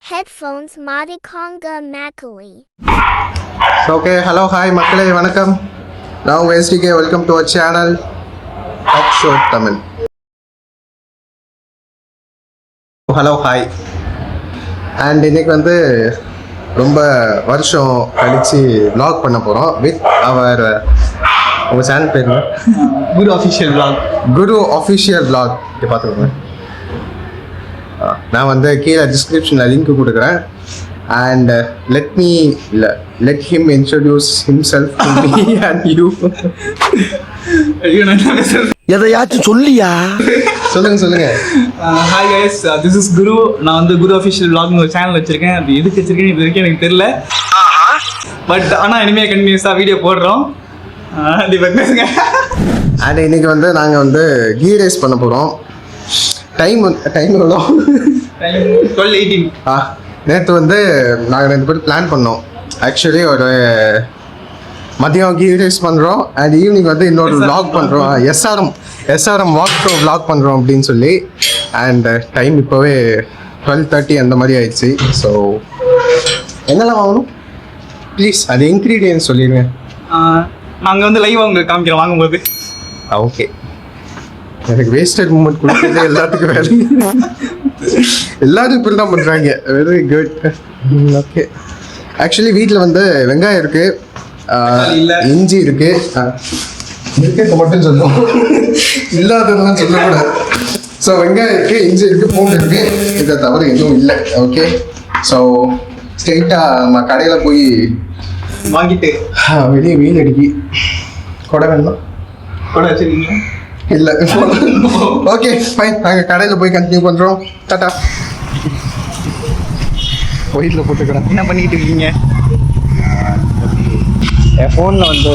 Headphones Madikonga Makali. Okay, hello, hi, மக்களே வணக்கம். Now SDK, welcome to our channel Talk Show Tamil. Hello, hi. And இன்னைக்கு வந்து ரொம்ப வருஷம் கழிச்சு vlog பண்ண போறோம் with our உங்க சேனல் பேர் என்ன? குரு அஃபிஷியல் vlog. குரு அஃபிஷியல் vlog. இங்க பாத்துக்கோங்க. நான் வந்து கீழே டிஸ்கிரிப்ஷனில் லிங்க் கொடுக்குறேன் and let him introduce himself to me and you. எதையாச்சும் சொல்லியா? சொல்லுங்க. ஹாய் கைஸ், திஸ் இஸ் குரு. நான் வந்து குரு அஃபிஷியல் vlogனு ஒரு சேனல் வச்சிருக்கேன். அது எதுக்கு வச்சிருக்கேன் இது வரைக்கும் எனக்கு தெரியல. பட் ஆனால் இனிமேல் கண்டினியூஸாக வீடியோ போடுறோம். பேசுங்க. அண்ட் இன்னைக்கு வந்து நாங்கள் வந்து கீ ரேஸ் பண்ண போகிறோம். டைம் எவ்வளோ? 12:18. நேற்று வந்து நாங்கள் 2 பேர் பிளான் பண்ணோம். ஆக்சுவலி ஒரு மதியம் கீ ரேஸ் பண்ணுறோம் அண்ட் ஈவினிங் வந்து இன்னொரு vlog பண்ணுறோம். எஸ்ஆர்எம் வாக் த்ரூ vlog பண்ணுறோம் அப்படின்னு சொல்லி. அண்ட் டைம் இப்போவே 12:30 அந்த மாதிரி ஆயிடுச்சு. ஸோ என்னெல்லாம் வாங்கணும் ப்ளீஸ் அது இன்க்ரீடியன்ஸ் சொல்லிடுங்க. நாங்கள் வந்து லைவ் உங்களுக்கு காமிக்கிறோம் வாங்கும்போது. ஓகே, எனக்கு வேஸ்டட் மூமெண்ட் கொடுக்குறது எல்லாத்துக்கும் வேலை. எல்லாரும் இப்படி தான் பண்ணுறாங்க. Very good. ஓகே, ஆக்சுவலி வீட்டில் வந்து வெங்காயம் இருக்குது, இஞ்சி இருக்குது. இருக்கிறது மட்டும் சொல்லுவோம், இல்லாததெல்லாம் சொல்லக்கூடாது. ஸோ வெங்காயம் இருக்குது, இஞ்சி இருக்குது, பூண்டு இருக்குது. இதை தவிர எதுவும் இல்லை. ஓகே, ஸோ ஸ்ட்ரெயிட்டாக நம்ம கடையில் போய் வாங்கிட்டு வெளியே வெயில் அடிக்கி கொடை வேணும். கூட வச்சுருக்கீங்க? இல்லை. ஓகே ஃபைன், நாங்கள் கடையில் போய் கண்டினியூ பண்ணுறோம். டாட்டா. ஒயிட்டில் போட்டுக்கிறேன். என்ன பண்ணிக்கிட்டு இருக்கீங்க? என் ஃபோனில் வந்து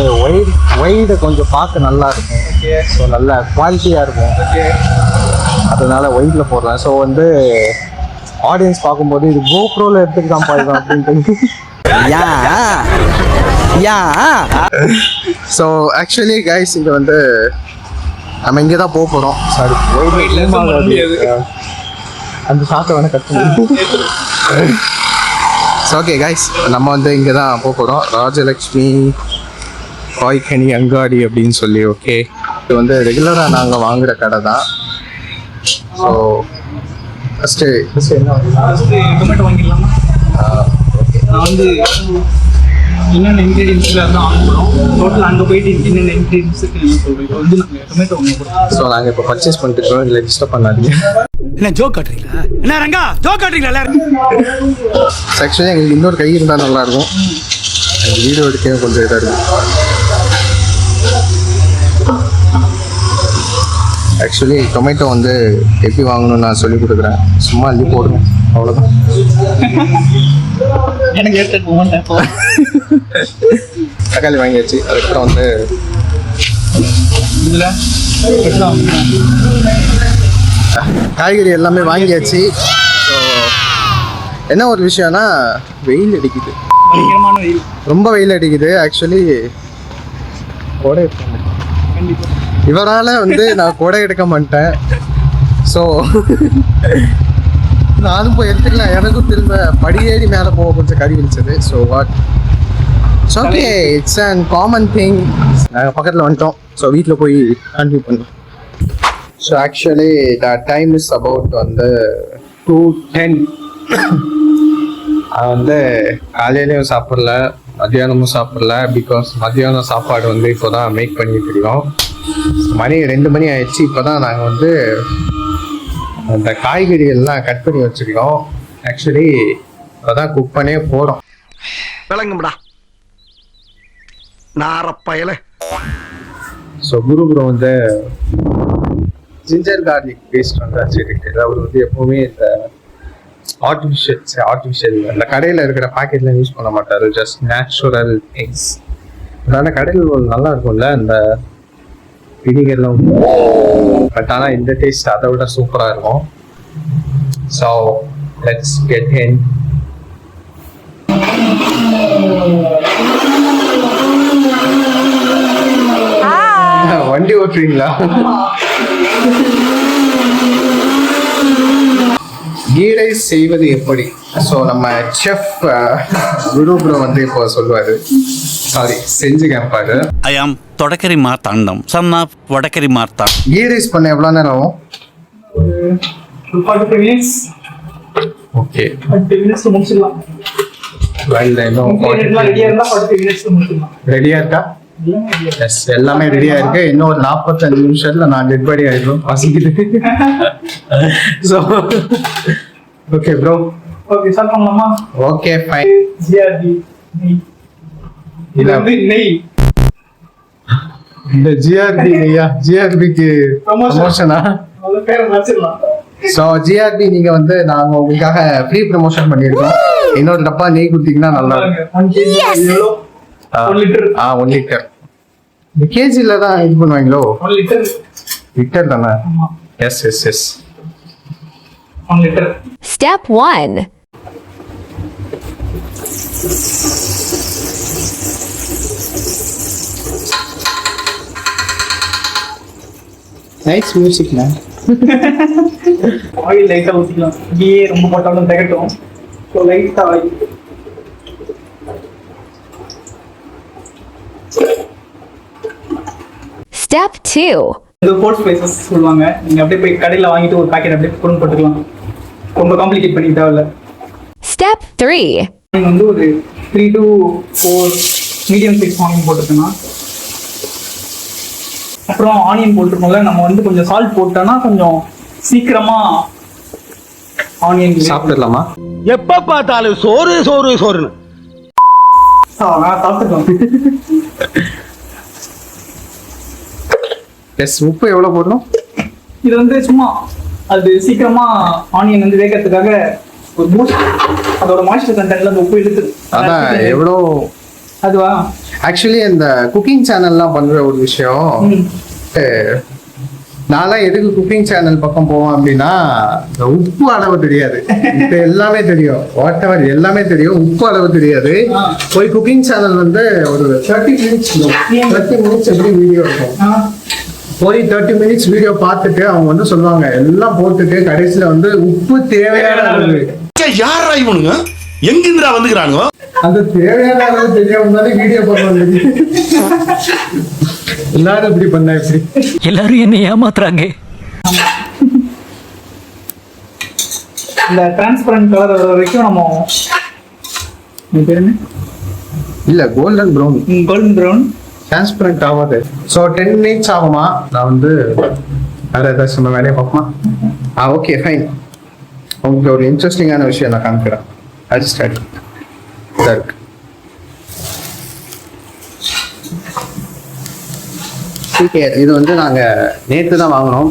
ஒய்டு கொஞ்சம் பார்க்க நல்லா இருக்கும். ஓகே, ஸோ நல்ல குவாலிட்டியாக இருக்கும். ஓகே, அதனால ஒயிட்டில் போடுறேன். ஸோ வந்து ஆடியன்ஸ் பார்க்கும்போது இது கோப்ரோவில் எடுத்துட்டு தான் பாருங்க அப்படின்ட்டு. ஸோ ஆக்சுவலி கைஸ் இங்கே வந்து நம்ம இங்கே தான் போக போகிறோம். சாரி, அந்த சாட்டை வேணால் கட் பண்ணி. ஓகே கைஸ், நம்ம வந்து இங்கே தான் போக போகிறோம். ராஜலக்ஷ்மி காய்கனி அங்காடி அப்படின்னு சொல்லி. ஓகே, இது வந்து ரெகுலராக நாங்கள் வாங்குகிற கடை தான். ஸோ ஃபஸ்ட்டு என்ன டொமேட்டோ வாங்கிடலாமா? ஓகே, நான் வந்து என்னென்ன இன்க்ரீடியன்ஸில் தான் வாங்க போகிறோம். டோட்டல் அங்கே போயிட்டு என்னென்ன இன்க்ரீடியன்ஸ் இருக்குன்னு சொல்கிறேன். இப்போ வந்து நாங்கள் டொமேட்டோ வாங்க போகிறோம். ஸோ நாங்கள் இப்போ பர்ச்சேஸ் பண்ணிட்டு இருக்கோம். இல்லை டிஸ்டர்ப் பண்ணாதீங்க. என்ன ஜோக் காட்டுறீங்களா? என்ன ரங்கா ஜோக் காட்டுறீங்களா எல்லாரும்? ஆக்சுவலி எங்களுக்கு இன்னொரு கை இருந்தால் நல்லாயிருக்கும். எங்கள் வீடியோ எடுக்க கொஞ்சம் இதாக இருக்கும். ஆக்சுவலி டொமேட்டோ வந்து எப்படி வாங்கணும்னு நான் சொல்லி கொடுக்குறேன். சும்மா அள்ளி போடுவேன், அவ்வளோதான். எனக்கு ஏற்ற தக்காளி வாங்கியாச்சு. அதுக்கப்புறம் வந்து இதில் காய்கறி எல்லாமே வாங்கியாச்சு. ஸோ என்ன ஒரு விஷயம்னா வெயில் அடிக்குது, பயங்கரமான வெயில், ரொம்ப வெயில் அடிக்குது. ஆக்சுவலி கொடை கண்டிப்பாக இவரால் வந்து நான் கொடை எடுக்க மாட்டேன். ஸோ நானும் போய் எடுத்துக்கலாம். எனக்கும் திரும்ப படியேறி மேலே போக கொஞ்சம் கறி விழிச்சது. So what it's okay, it's and common thing. நாங்கள் பக்கத்தில் வந்துட்டோம். ஸோ வீட்டில் போய் கண்டினியூ பண்ணலாம். So actually the time is about வந்து 2:10. அது வந்து காலையிலையும் சாப்பிடல, மத்தியானமும் சாப்பிடல. பிகாஸ் மத்தியானம் சாப்பாடு வந்து இப்போ தான் மேக் பண்ணிட்டு இருக்கோம். மணி 2 மணி ஆயிடுச்சு. இப்போ தான் நாங்கள் வந்து அந்த காய்கறி எல்லாம் கட் பண்ணி வச்சுருக்கோம். ஆக்சுவலி இப்போ தான் குக் பண்ணே போகிறோம். விளங்கும்டா நாரப்பயல. ஸோ குரு வந்து ஜிஞ்சர் கார்லிக் பேஸ்ட் வந்து வச்சுருக்கு. அவர் வந்து எப்போவுமே இந்த ஆர்டிஃபிஷியல் அந்த கடையில் இருக்கிற பாக்கெட்லாம் யூஸ் பண்ண மாட்டார். Just natural things. அதனால் கடையில் நல்லா இருக்கும்ல அந்த வினிகர்லாம். பட் ஆனால் இந்த டேஸ்ட் அதை விட சூப்பராக இருக்கும். So let's get in. வண்டி ஓட்டுறீங்களா? கீ ரைஸ் செய்வது எப்படி? ஸோ நம்ம செஃப் குரு ப்ரோ வந்து இப்போ சொல்லுவாரு, சாரி செஞ்சு கேட்பாரு. ஐ ஆம் தொடக்கரி மார்த்தாண்டம் சன்னா வடக்கரி மார்த்தான். கீ ரைஸ் பண்ண எவ்வளோ நேரம் ஆகும்? 45 minutes. ஓகே, 30 minutes முடிச்சிடலாம். ரெடியா இருக்கா? எஸ், எல்லாமே ரெடியா இருக்கு. இன்னும் ஒரு 45 நிமிஷத்துல நான் டெட் பாடி ஆயிடும், பசிக்குது. So okay bro, okay start பண்ணலாமா? Okay fine. ஜிஆர்பி நெய். இந்த ஜிஆர்பி நெய்யா? ஜிஆர்பிக்கு ப்ரமோஷனா? அத பேரை மாத்திரலாம். ஸோ ஜிஆர்பி நீங்க வந்து நாங்க உங்களுக்காக ஃப்ரீ ப்ரமோஷன் பண்ணியிருக்கோம். இன்னொரு டப்பா நெய் கொடுத்தீங்கன்னா நல்லா இருக்கும். 1 லிட்டர். 1 லிட்டர். இந்த கேஜில தான் இது பண்ணுவாங்களோ? 1 லிட்டர். லிட்டர் தானே? Yes yes yes. 1 litre. Step 1. Nice music man. Oil லைட்டா ஊத்திக்கலாம். கீ ரொம்ப போட்டாலும் தகட்டும். ஸோ லைட்டா ஆயில். Step 2. இது கோட் ஸ்பைசஸ் சொல்லுவாங்க. நீங்க அப்படியே போய் கடையில வாங்கிட்டு ஒரு பாக்கெட் அப்படியே போட்டுக்கலாம். ரொம்ப காம்ப்ளிகேட் பண்ணி தேவையில்ல. Step 3. நீங்க வந்து ஒரு 3 to 4 மீடியம் சைஸ் ஆனியன் போட்டுக்கணும். அப்புறம் ஆனியன் போட்டுருக்கோம்ல, நம்ம வந்து கொஞ்சம் சால்ட் போட்டோம்னா கொஞ்சம் சீக்கிரமா ஆனியன் சாப்பிடலாமா? எப்ப பார்த்தாலும் சோறு சோறு சோறுன்னு. சாப்பிட்டுக்கலாம். எஸ், உப்பு எவ்வளோ போடணும்? இது வந்து சும்மா அது சீக்கிரமா ஆனியன் வந்து வேகிறதுக்காக ஒரு பூஸ்ட், அதோட மாய்ஸ்சர் கண்டென்ட்ல அந்த உப்பு இழுத்து. அதான் எவ்வளோ? அதுவா? ஆக்சுவலி இந்த குக்கிங் சேனல்லாம் பண்ற ஒரு விஷயம். நான்லாம் எதுக்கு குக்கிங் சேனல் பக்கம் போவேன் அப்படின்னா, இந்த உப்பு அளவு தெரியாது. இப்ப எல்லாமே தெரியும், வாட் எவர் எல்லாமே தெரியும், உப்பு அளவு தெரியாது. போய் குக்கிங் சேனல் வந்து ஒரு 30 மினிட்ஸ் எப்படி வீடியோ இருக்கும், போய் 30 மினிட்ஸ் வீடியோ பார்த்துட்டு அவங்க வந்து சொல்லுவாங்க, எல்லாம் போட்டுட்டு கடைசியில வந்து உப்பு தேவையான அளவு. யாரா இவனுங்க எங்கிருந்துடா வந்துக்கிறானுங்க? அந்த தேவையான அளவு தெரியாம தானே வீடியோ பண்ணுவாங்க. எல்லாரும் இப்படி பண்ணா எப்படி? எல்லாரும் என்ன ஏமாத்துறாங்க. இந்த டிரான்ஸ்பரண்ட் கலர் வர வரைக்கும் நம்ம பேர் என்ன? இல்ல, golden brown. Golden brown. Transparent ஆகாது. ஸோ 10 மினிட்ஸ் ஆகுமா? நான் வந்து வேற ஏதாச்சும் சொன்ன வேலையை பார்ப்போமா? Okay fine. உங்களுக்கு ஒரு இன்ட்ரெஸ்டிங்கான விஷயம் நான் காமிக்கிறேன். அது ஸ்டார்ட் இருக்கு. ஓகே, இது வந்து நாங்கள் நேற்று தான் வாங்கினோம்.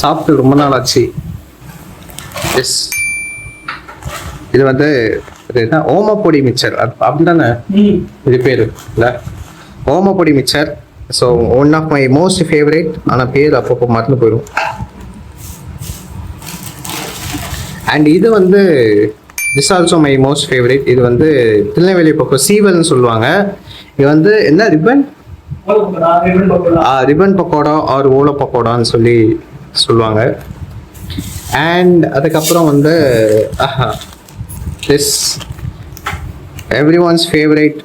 சாப்பிட்டு ரொம்ப நாள் ஆச்சு. எஸ், இது வந்து என்ன ஓமப்பொடி மிக்சர் அப்படிதானே இது பேர்? இல்லை, ஓமப்பொடி mixture. So one of my most favourite. ஆனால் பேர் அப்பப்போ மறந்து போயிடும். அண்ட் இது வந்து this also my most favourite. இது வந்து திருநெல்வேலி பக்கம் சீவல்னு சொல்லுவாங்க. இது வந்து என்ன ரிப்பன் பக்கோடா ஆர் ஓலை பக்கோடான்னு சொல்லுவாங்க. அண்ட் அதுக்கப்புறம் வந்து திஸ் எவ்ரி ஒன்ஸ் ஃபேவரேட்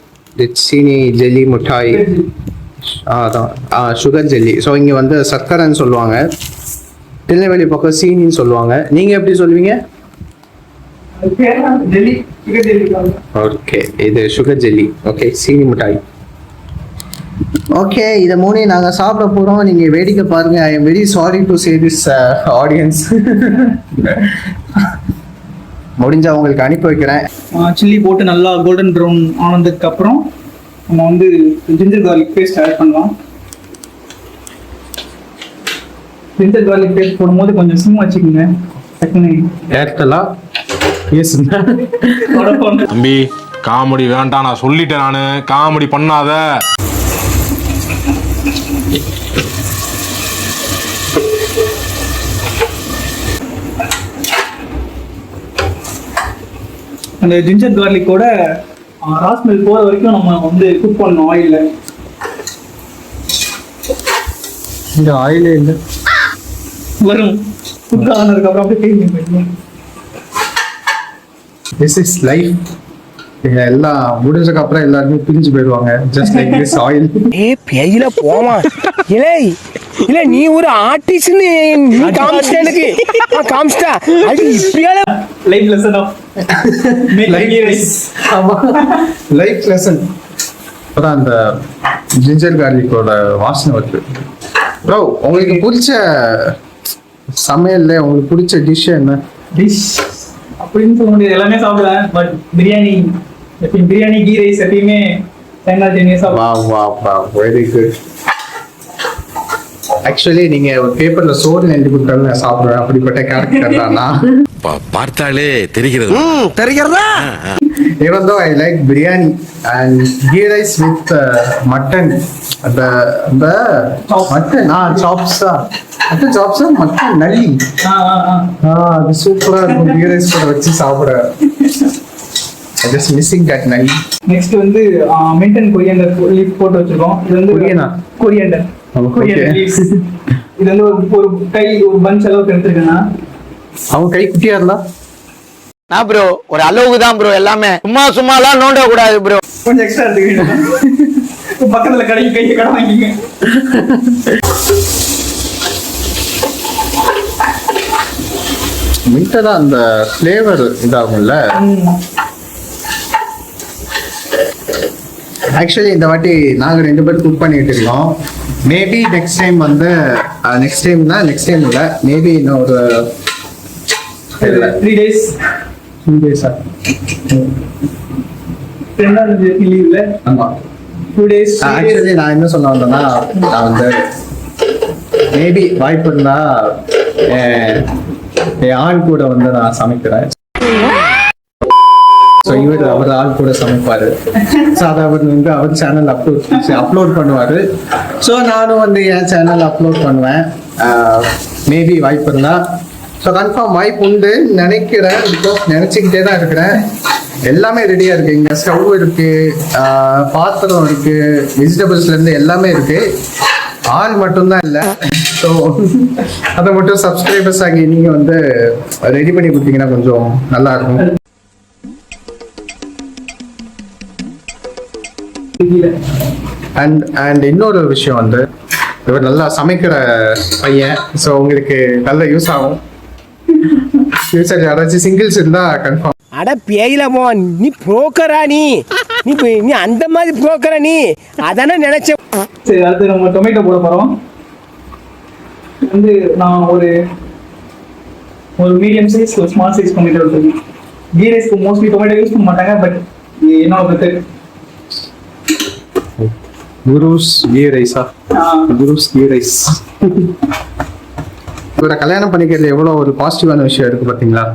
சீனி ஜெல்லி மிட்டாய். அதான் சுகர் ஜெல்லி. ஸோ இங்கே வந்து சர்க்கரைன்னு சொல்லுவாங்க, திருநெல்வேலி பக்கம் சீனின்னு சொல்லுவாங்க. நீங்கள் எப்படி சொல்லுவீங்க? ஓகே, இது சுகர் ஜெல்லி. ஓகே, சீனி மிட்டாய். ஓகே, இதை மூணையும் நாங்கள் சாப்பிட போகிறோம். நீங்கள் வேடிக்கை பாருங்க. I am very sorry to say this audience. முடிஞ்ச உங்களுக்கு அனுப்பி வைக்கிறேன். சில்லி போட்டு நல்லா கோல்டன் ப்ரௌன் ஆனதுக்கு அப்புறம் நம்ம வந்து ஜிஞ்சர் கார்லிக் பேஸ்ட் ஆட் பண்ணலாம். ஜிஞ்சர் கார்லிக் பேஸ்ட் போடும்போது கொஞ்சம் சிம் வச்சுக்கோங்க. ஏர்டெல்லா? எஸ். தம்பி காமெடி வேண்டாம், நான் சொல்லிட்டேன். நானு காமெடி பண்ணாத. அந்த ஜிஞ்சர் கார்லிக்கோட ராஸ்மெல் போகிற வரைக்கும் நம்ம வந்து குக் பண்ணணும் ஆயில்ல. இந்த ஆயிலே இல்லை வரும். ஃபுட் ஆனதுக்கு அப்புறம் அப்படியே பெயிண்டிங் போயிடுவோம். This is life. எல்லாம் முடிஞ்சதுக்கு அப்புறம் எல்லாருமே பிரிஞ்சு போயிடுவாங்க. Just like this oil. பேயில போமா இல்லை இல்ல நீ ஒரு ஆர்டிஸ்ட்னு காமிச்சிட்ட எனக்கு காமிச்சிட்டா அது இப்படியால life lesson of life lesson. அப்புறம் அந்த ஜிஞ்சர் கார்லிக்கோட வாசனை வருது. ப்ரோ உங்களுக்கு பிடிச்ச சமையல்ல உங்களுக்கு பிடிச்ச டிஷ் என்ன? டிஷ் அப்படின்னு சொல்ல முடியாது, எல்லாமே சாப்பிடுவேன். பட் பிரியாணி எப்பயும் பிரியாணி கீ ரைஸ் எப்பயுமே தேங்காய் சட்னி சாப்பிடுவேன். வா வெரி குட். ஆக்சுவலி நீங்க ஒரு பேப்பர்ல சோறு எழுதி கொடுத்தாலும் நான் சாப்பிடுவேன். அப்படிப்பட்ட கேரக்டர் தான் நான். பார்த்தாலே தெரிகிறது. தெரிகிறதா? Even though I like biryani and ghee rice with mutton, the mutton chops mutton nalli அது சூப்பரா இருக்கும். ghee rice கூட வச்சு சாப்பிட I just missing that nalli. Next வந்து மென்டன் கொரியண்டர் லீஃப் போட்டு வச்சிருக்கோம். இது வந்து கொரியண்டர் லீவ்ஸ். இது வந்து ஒரு கை ஒரு பஞ்ச் அளவுக்கு எடுத்துருக்கேன்னா அவங்க கை குட்டியா இருந்தா நான் ப்ரோ ஒரு அளவுக்கு தான் ப்ரோ, எல்லாமே சும்மாலாம் நோண்ட கூடாது ப்ரோ. கொஞ்சம் எக்ஸ்ட்ரா எடுத்துக்கிட்டு பக்கத்துல கடைக்கு கைக்கு கடை வாங்கிங்க. மின்ட்டா அந்த ஃப்ளேவர் இதாகும்ல. ஆக்சுவலி இந்த வாட்டி நாங்கள் 2 பேர் குக் பண்ணிட்டு இருக்கோம். மேபி நெக்ஸ்ட் டைம் வந்து நெக்ஸ்ட் டைம் இல்லை, மேபி இன்னும் ஒரு 3 days 2 days லீவ்ல. ஆமா 2 days. ஆக்சுவலி நான் என்ன சொல்ல வந்தேன்னா, நான் வந்து மேபி வாய்ப்பு இருந்தா என் ஆள் கூட வந்து நான் சமைக்கிறேன். ஸோ இவர் அவர் ஆள் கூட சமைப்பாரு. ஸோ அதை அவர் வந்து அவர் சேனல் அப்லோட் பண்ணுவாரு. ஸோ நானும் வந்து என் சேனல் அப்லோட் பண்ணுவேன். மேபி வாய்ப்பு இருந்தா. ஸோ கன்ஃபார்ம் வாய்ப்பு உண்டு நினைக்கிறேன். பிகாஸ் நினச்சிக்கிட்டே தான் இருக்கிறேன். எல்லாமே ரெடியாக இருக்குது. இங்கே ஸ்டவ் இருக்குது, பாத்திரம் இருக்குது, வெஜிடபிள்ஸ்லேருந்து எல்லாமே இருக்குது. ஆள் மட்டும்தான் இல்லை. ஸோ அதை மட்டும் சப்ஸ்கிரைபர்ஸ் ஆகி நீங்கள் வந்து ரெடி பண்ணி கொடுத்தீங்கன்னா கொஞ்சம் நல்லா இருக்கும். அண்ட் இன்னொரு விஷயம் வந்து, இவர் நல்லா சமைக்கிற பையன். ஸோ உங்களுக்கு நல்ல யூஸ் ஆகும். ஃபியூச்சர் யாராச்சும் சிங்கிள்ஸ் இருந்தா கன்ஃபார்ம். அட பேயில போ, நீ புரோக்கரா? நீ அந்த மாதிரி புரோக்கரா? நீ அதானே நினைச்ச. சரி, அடுத்து நம்ம டொமேட்டோ போட போறோம். வந்து நான் ஒரு மீடியம் சைஸ் ஒரு ஸ்மால் சைஸ் டொமேட்டோ எடுத்துருக்கேன். கீ ரைஸ்க்கு மோஸ்ட்லி டொமேட்டோ யூஸ் பண்ண மாட்டாங்க. பட் என்ன ஒரு குருஸ் கீ ரைஸா? குருஸ் கீ ரைஸ். இவரை கல்யாணம் பண்ணிக்கிறது எவ்வளோ ஒரு பாசிட்டிவான விஷயம் இருக்கு பார்த்தீங்களா?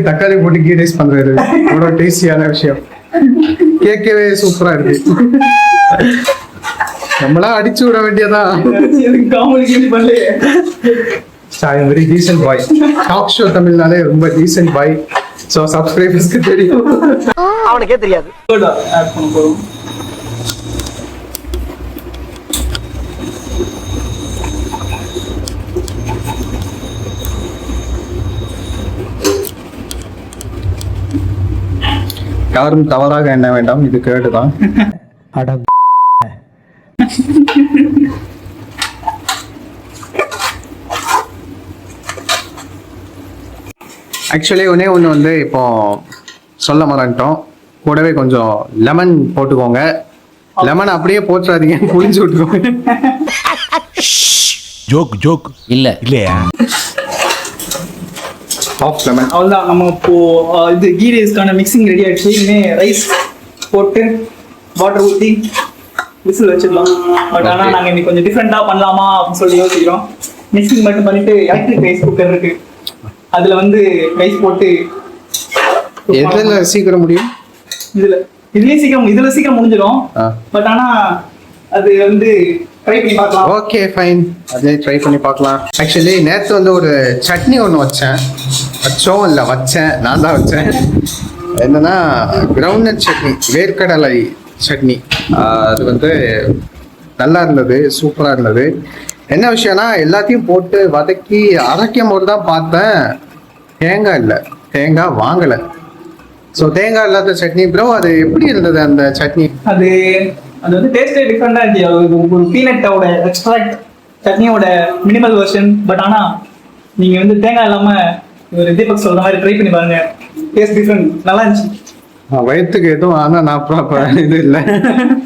தக்காளி போட்டு கீ ரைஸ் பண்றது எவ்வளோ டேஸ்டியான விஷயம். கேட்கவே சூப்பரா இருக்கு. நம்மளா அடிச்சு விட வேண்டியதான். வெரி டீசன்ட் பாய். டாக் ஷோ தமிழ்னாலே ரொம்ப டீசன்ட் பாய். ஸோ சப்ஸ்கிரைபர்ஸ்க்கு தெரியும். அவனுக்கே தெரியாது. ஆட் பண்ண போறோம். யாரும் தவறாக எண்ண வேண்டாம், இது கேடுதான். ஆக்சுவலி ஒன்று வந்து இப்போ சொல்ல மறந்துட்டோம். கூடவே கொஞ்சம் லெமன் போட்டுக்கோங்க. லெமன் அப்படியே போட்டுறாதீங்க, புளிஞ்சு விட்டுக்கோங்க. ஜோக் இல்லையா? Half lemon. அவ்வளோதான். நம்ம இப்போ இது கீ ரைஸ்க்கான மிக்சிங் ரெடி ஆயிடுச்சு. இனிமேல் ரைஸ் போட்டு வாட்டர் ஊற்றி விசில் வச்சிடலாம். பட் ஆனால் நாங்கள் இன்னைக்கு கொஞ்சம் டிஃப்ரெண்ட்டாக பண்ணலாமா அப்படின்னு சொல்லி யோசிக்கிறோம். மிக்சிங் மட்டும் பண்ணிட்டு எலக்ட்ரிக் ரைஸ் குக்கர் இருக்கு, அதில் வந்து ரைஸ் போட்டு. எதில் சீக்கிரம் முடியும்? இதுல சீக்கிரம் முடிஞ்சிடும். பட் ஆனால் அது வந்து ட்ரை பண்ணி பார்க்கலாம். ஓகே ஃபைன், அதே ட்ரை பண்ணி பார்க்கலாம். ஆக்சுவலி நேற்று வந்து ஒரு சட்னி ஒன்று வச்சேன். நான் தான் வச்சேன். என்னன்னா கிரவுண்ட்நட் சட்னி, வேர்க்கடலை சட்னி. அது வந்து நல்லா இருந்தது, சூப்பராக இருந்தது. என்ன விஷயம்னா எல்லாத்தையும் போட்டு வதக்கி அரைக்கும் போது தான் பார்த்தேன் தேங்காய் இல்லை, தேங்காய் வாங்கலை. ஸோ தேங்காய் இல்லாத சட்னி ப்ரோ, அது எப்படி இருந்தது அந்த சட்னி? அது அது வந்து டேஸ்டே டிஃப்ரெண்டா இருந்துச்சு. ஒரு பீனட்டோட எக்ஸ்ட்ராக்ட் சட்னியோட மினிமல் வெர்ஷன். பட் ஆனா நீங்க வந்து தேங்காய் இல்லாம ஒரு தீபக் சொல்ற மாதிரி ட்ரை பண்ணி பாருங்க. டேஸ்ட் டிஃப்ரெண்ட், நல்லா இருந்துச்சு. வயிற்றுக்கு எதுவும் ஆனா நான் ப்ராப்பர் இது இல்லை.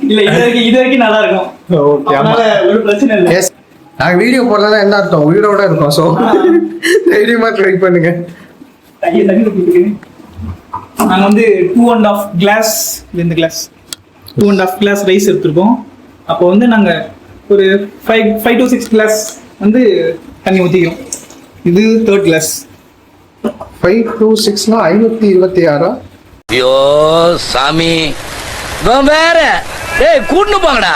இல்ல இது வரைக்கும் நல்லா இருக்கும். ஓகே, அதனால ஒரு பிரச்சனை இல்லை. எஸ், நாங்கள் வீடியோ போடுறதா என்ன அர்த்தம், உயிரோட இருக்கோம். ஸோ தைரியமா ட்ரை பண்ணுங்க. நாங்கள் வந்து 2.5 கிளாஸ் இந்த கிளாஸ் 2.5 கிளாஸ் ரைஸ் எடுத்துருக்கோம். அப்போ வந்து நாங்கள் ஒரு 5 to 6 கிளாஸ் வந்து தண்ணி ஊற்றிக்கிறோம். இது 3rd கிளாஸ். 5 to 6னா 526. ஐயோ சாமி வேற கூட்டு போங்கடா.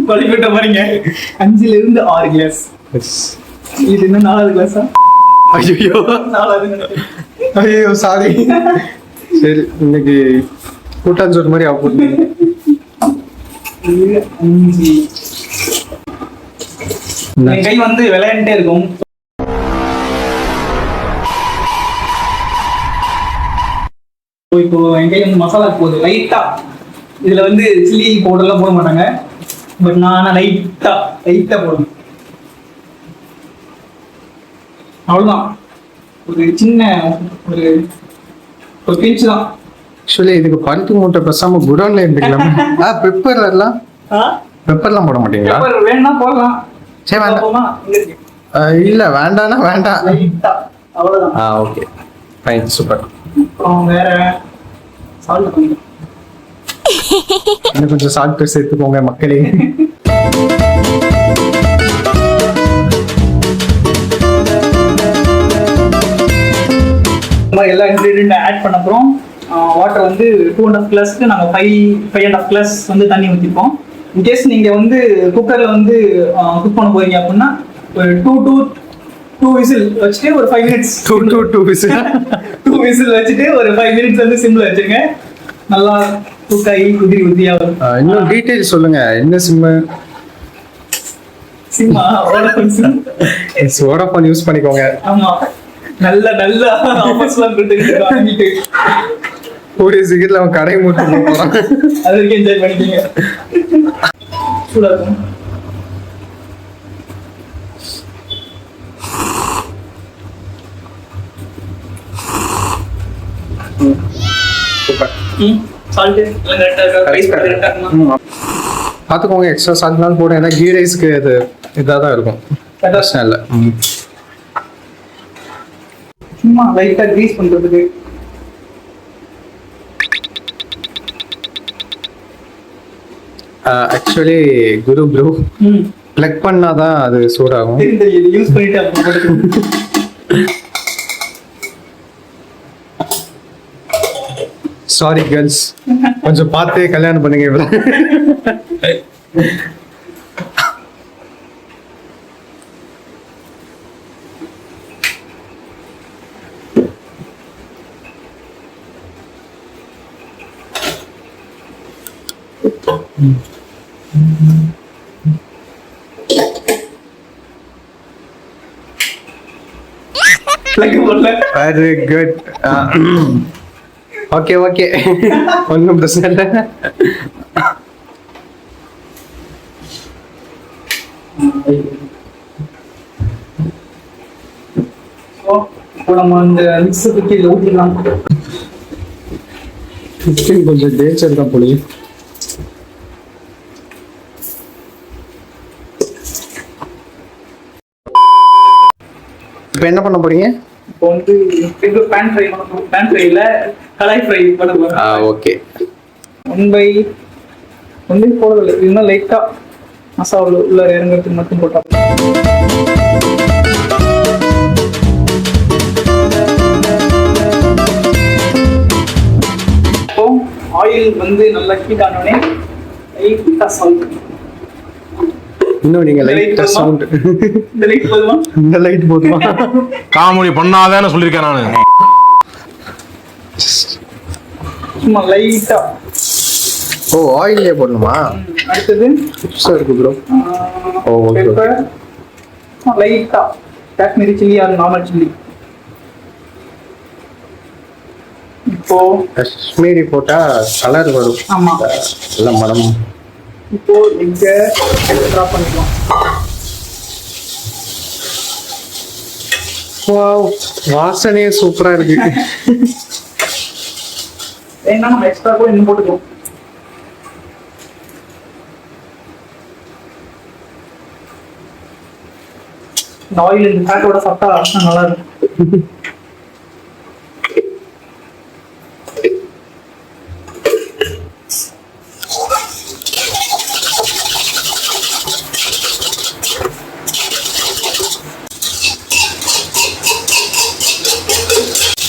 வழிபட்ட பாருங்க, 5ல இருந்து 6 கிளாஸ். இது இன்னும் 4வது கிளாஸா? ஐயோ 4வது. ஐயோ சாரி. சரி, இன்னைக்கு கூட்டாஞ்சோறு மாதிரி ஆகும். 5. என் கை வந்து விளையாண்டே இருக்கும். இப்போ என் கை வந்து மசாலா போகுது லைட்டா. இதுல வந்து சில்லி பவுடர்லாம் போட மாட்டாங்க. பட் நான் லைட்டா போடுவேன். அவ்வளவுதான். ஒரு சின்ன ஒரு பிஞ்ச் தான். ஆக்சுவலி இதுக்கு பருத்தி மூட்டை பேசாம குடோன்ல இருந்துக்கலாம். பெப்பர் எல்லாம் பெப்பர்லாம் போட மாட்டீங்களா? வேணா போடலாம். சரி வேண்டாம். இல்ல வேண்டாம்னா வேண்டாம். லைட்டா அவ்வளவுதான். Okay fine, super. அப்புறம் வேற சால்ட் பண்ணிக்கலாம். இன்னும் கொஞ்சம் சால்ட் சேர்த்துக்கோங்க மக்களே. எல்லா இன்கிரீடியன்ட் ஆட் பண்ண அப்புறம் வாட்டர் வந்து 2.5 கிளாஸ்க்கு நாங்கள் 5.5 கிளாஸ் வந்து தண்ணி ஊற்றிப்போம். இன்கேஸ் நீங்கள் வந்து குக்கரில் வந்து குக் பண்ண போறீங்க அப்படின்னா ஒரு 2 விசில் வச்சுட்டு ஒரு 5 மினிட்ஸ் 2 விசில் 2 விசில் வச்சுட்டு ஒரு 5 மினிட்ஸ் வந்து சிம்ல வச்சுருங்க. நல்லா குக் ஆகி உதிரி உதிரியா வரும். இன்னும் டீட்டெயில் சொல்லுங்க. என்ன sim? Simha Vodafone sim. Vodafone use பண்ணிக்கோங்க. ஆமா, நல்ல ஆஃபர்ஸ்லாம் கொடுத்துட்டு கூடிய சீக்கிரத்தில் அவன் கடை மூட்டு போறான். அது வரைக்கும் என்ஜாய் பண்ணிக்கோங்க. சூடா இருக்கும். சால்ட் எல்லாம் கரெக்டா இருக்கா? ரைஸ் கரெக்டா இருக்குமா? பார்த்துக்கோங்க, எக்ஸ்ட்ரா சால்ட்னாலும் போடும். ஏன்னா கீ ரைஸ்க்கு இது இதாக தான் இருக்கும். பிரச்சனை இல்லை. சும்மா லைட்டா கிரீஸ் பண்றதுக்கு. ஆக்சுவலி குரு ப்ரோ பிளக் பண்ணாதான் அது சூடாகும். இது யூஸ் பண்ணிட்டு அப்புறம் சாரி கேர்ள்ஸ், கொஞ்சம் பார்த்து கல்யாணம் பண்ணுங்க. இவ்வளவு வெரி குட். ஓகே ஒன்றும் பிரச்சனை இல்லை. இப்போ நம்ம இந்த மிக்ஸ் தூக்கி இதில் ஊற்றிடலாம். கொஞ்சம் டேஞ்சர் தான் போலி. இப்போ என்ன பண்ண போறீங்க? இப்போ வந்து பேன் ஃப்ரை பண்ண போகிறோம். பேன் ஃப்ரைல கடாய் ஃப்ரை பண்ண போகிறோம். ஓகே. 1 போடவில்லை, இன்னும் லைட்டா மசாலா உள்ள இறங்கிறதுக்கு மட்டும் போட்டா. இப்போ ஆயில் வந்து நல்லா ஹீட் ஆனோடனே லைட்டா சால்ட். இன்னும் நீங்க லைட்டா சவுண்ட். இந்த லைட் போதுமா? இந்த லைட் போதுமா? காமெடி பண்ணாதான்னு சொல்லியிருக்கேன் நானு. சும்மா லைட்டா ஓ ஆயிலே போடணுமா? அடுத்தது புதுசாக இருக்கு ப்ரோ. ஓ ஓகே. பெப்பர், லைட்டா Kashmiri chilli or normal chilli. இப்போ காஷ்மீரி போட்டா கலர் வரும். ஆமா. நல்ல மனம். இப்போ எங்க ட்ராப் பண்ணிக்கலாம். வாவ், வாசனையே சூப்பரா இருக்கு. ஏன்னா நம்ம எக்ஸ்ட்ரா கூட இன்னும் போட்டுக்கலாம். இந்த ஆயில் இந்த ஃபேட்டோட சாப்பிட்டா நல்லா இருக்கும்.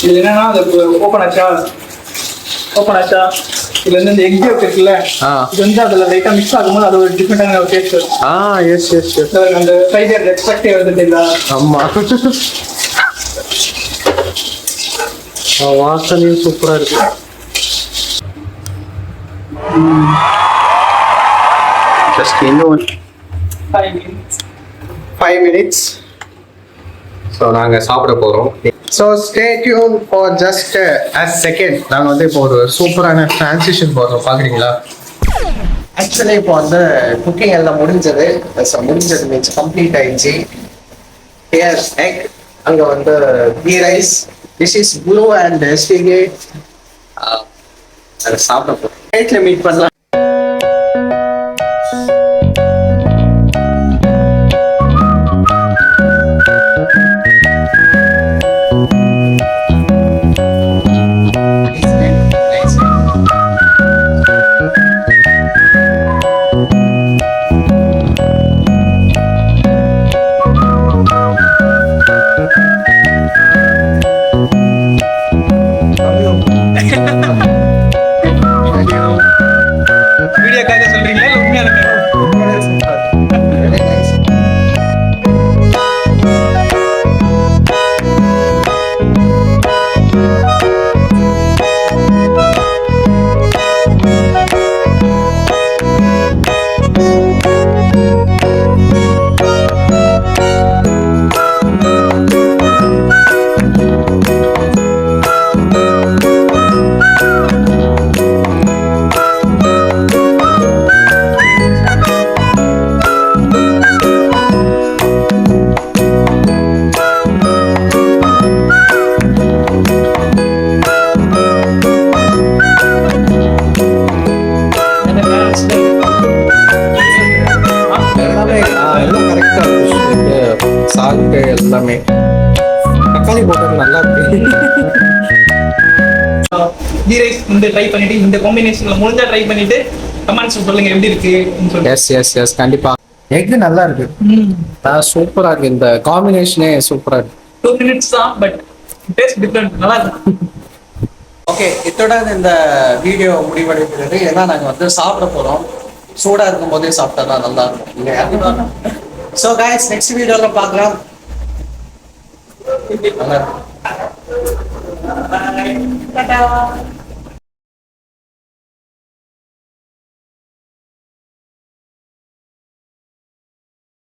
இது என்னன்னா அது ஓப்பன் ஆச்சா இதுல இருந்து இந்த எக் ஜோக் இருக்குல்ல, இது வந்து அதுல லைட்டா மிக்ஸ் ஆகும்போது அது ஒரு டிஃபரெண்டான ஒரு டேஸ்ட் வரும். Yes yes yes. அந்த ஃப்ரைட் ரெஸ்பெக்டே வருது தெரியல. ஆமா, வாசனையும் சூப்பரா இருக்கு. ஜஸ்ட் இன்னும் 5 minutes. ஸோ நாங்கள் சாப்பிட போகிறோம். So stay tune for just a second. நாங்கள் வந்து இப்போ ஒரு சூப்பரான ட்ரான்சிஷன் போடுறோம், பார்க்குறீங்களா? ஆக்சுவலி இப்போ வந்து குக்கிங் எல்லாம் முடிஞ்சது. முடிஞ்சது மீன்ஸ் கம்ப்ளீட் ஆயிடுச்சு. ஹியர் எக், அங்கே வந்து ghee rice. This is blue and STK. அதை சாப்பிட போகிறோம். நைட்டில் மீட் பண்ணலாம். வீடியோக்காக சொல்றீங்களா இல்ல உண்மையாலுமே? எல்லாம் கரெக்டாக இருக்கு. சால்ட்டு எல்லாமே, தக்காளி போட்டது நல்லா இருக்கு. கீ ரைஸ் இந்த ட்ரை பண்ணிட்டு இந்த காம்பினேஷன்ல முடிஞ்சா ட்ரை பண்ணிட்டு கமெண்ட்ஸ் சொல்லுங்க எப்படி இருக்கு. எஸ் எஸ் எஸ், கண்டிப்பா. எக் நல்லா இருக்கு. சூப்பரா இருக்கு. இந்த காம்பினேஷனே சூப்பரா இருக்கு. 2 minutes தான், பட் டேஸ்ட் டிஃபரெண்ட், நல்லா இருக்கு. ஓகே, இத்தோட இந்த வீடியோ முடிவடைகிறது. ஏன்னா நாங்கள் வந்து சாப்பிட போகிறோம். சூடாக இருக்கும் போதே சாப்பிட்டா தான் நல்லா இருக்கும் இல்லையா? ஸோ கைஸ், நெக்ஸ்ட் வீடியோவில் பார்க்கலாம். நல்லா இருக்கும். Bye.